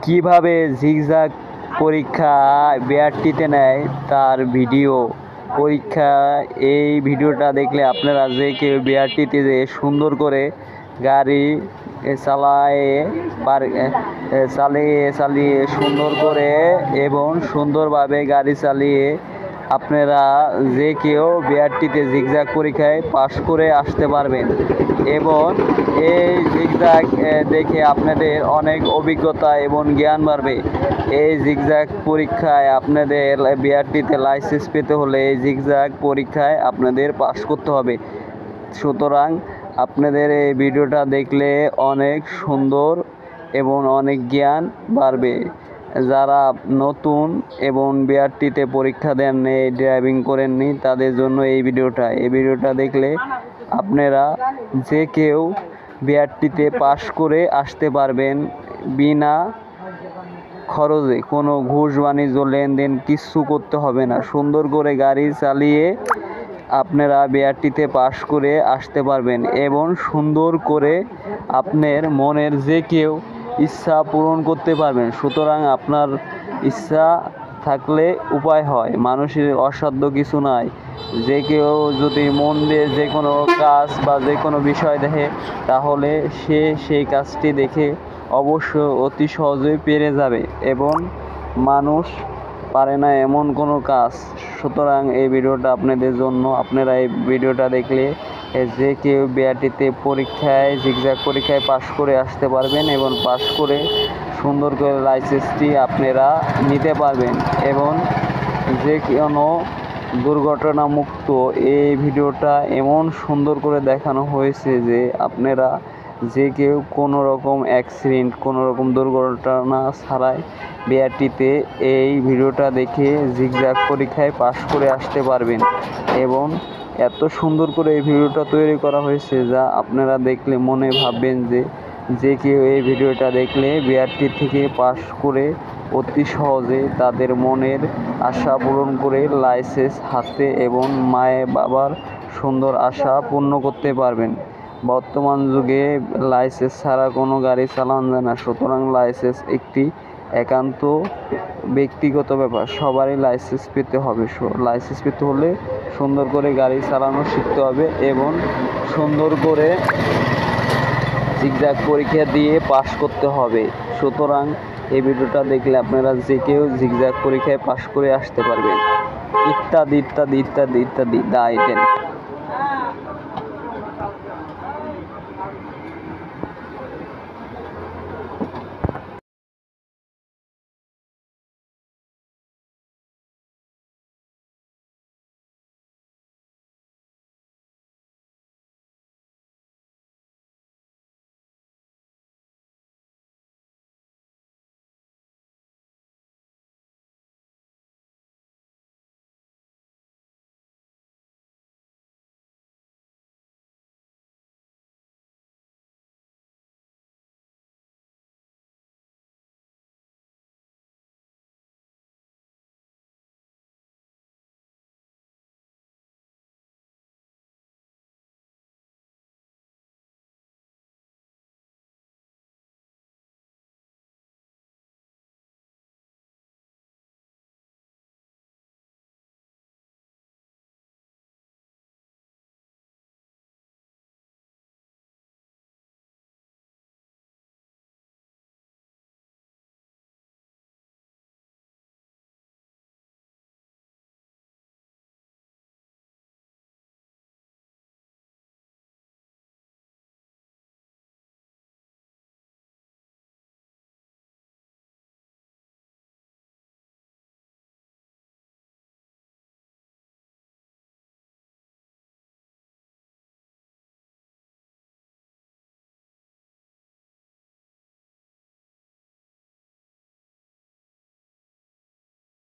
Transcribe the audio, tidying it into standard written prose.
কিভাবে জিগজ্যাগ পরীক্ষা বিআরটিতে নেয় তার ভিডিও পরীক্ষা। এই ভিডিওটা দেখলে আপনারা যে কেউ বিআরটিতে যে সুন্দর করে গাড়ি চালিয়ে সুন্দর করে এবং সুন্দরভাবে গাড়ি চালিয়ে আপনারা যে কেউ বিআরটিতে জিগজ্যাগ পরীক্ষায় পাশ করে আসতে পারবেন এবং এই জিগজ্যাগ দেখে আপনাদের অনেক অভিজ্ঞতা এবং জ্ঞান বাড়বে। এই জিগজ্যাগ পরীক্ষায় আপনাদের বিআরটিতে লাইসেন্স পেতে হলে এই জিগজ্যাগ পরীক্ষায় আপনাদের পাশ করতে হবে। সুতরাং আপনাদের এই ভিডিওটা দেখলে অনেক সুন্দর এবং অনেক জ্ঞান বাড়বে। যারা নতুন এবং বিআরটিতে পরীক্ষা দেননি, ড্রাইভিং করেননি, তাদের জন্য এই ভিডিওটা দেখলে আপনারা যে কেউ বিআরটিতে পাশ করে আসতে পারবেন বিনা খরচে। কোনো ঘুষ বাণিজ্য লেনদেন কিচ্ছু করতে হবে না। সুন্দর করে গাড়ি চালিয়ে আপনারা বিআরটিতে পাশ করে আসতে পারবেন এবং সুন্দর করে আপনার মনের যে কেউ ইচ্ছা পূরণ করতে পারবেন। সুতরাং আপনার ইচ্ছা থাকলে উপায় হয়, মানুষের অসাধ্য কিছু নাই। যে কেউ যদি মন দিয়ে যে কোনো কাজ বা যে কোনো বিষয় দেখে তাহলে সে সেই কাজটি দেখে অবশ্য অতি সহজেই পেরে যাবে এবং মানুষ পারে না এমন কোনো কাজ। সুতরাং এই ভিডিওটা আপনাদের জন্য। আপনারা এই ভিডিওটা দেখলে যে কেউ বিআরটিতে পরীক্ষায় জিগজ্যাগ পরীক্ষায় পাশ করে আসতে পারবেন এবং পাশ করে সুন্দর করে লাইসেন্সটি আপনারা নিতে পারবেন এবং যে কোনো দুর্ঘটনামুক্ত। এই ভিডিওটা এমন সুন্দর করে দেখানো হয়েছে যে আপনারা যে কেউ কোনো রকম অ্যাক্সিডেন্ট, কোনো রকম দুর্ঘটনা ছাড়াই বিআরটিতে এই ভিডিওটা দেখে জিগজ্যাগ পরীক্ষায় পাশ করে আসতে পারবেন এবং এত সুন্দর করে এই ভিডিওটা তৈরি করা হয়েছে যা আপনারা দেখলে মনে ভাববেন যে কেউ এই ভিডিওটা দেখলে বিআরটি থেকে পাশ করে অতি সহজে তাদের মনের আশা পূরণ করে লাইসেন্স হাতে এবং মায়ের বাবার সুন্দর আশা পূর্ণ করতে পারবেন। বর্তমান যুগে লাইসেন্স ছাড়া কোনো গাড়ি চালানো যায় না। সুতরাং লাইসেন্স একটি একান্ত ব্যক্তিগত ব্যাপার। সবারই লাইসেন্স পেতে হবে। লাইসেন্স পেতে হলে সুন্দর করে গাড়ি চালানো শিখতে হবে এবং সুন্দর করে জিগজ্যাগ পরীক্ষা দিয়ে পাশ করতে হবে। সুতরাং এই ভিডিওটা দেখলে আপনারা যে কেউ জিগজ্যাগ পরীক্ষায় পাশ করে আসতে পারবেন। ইত্যাদি ইত্যাদি ইত্যাদি ইত্যাদি।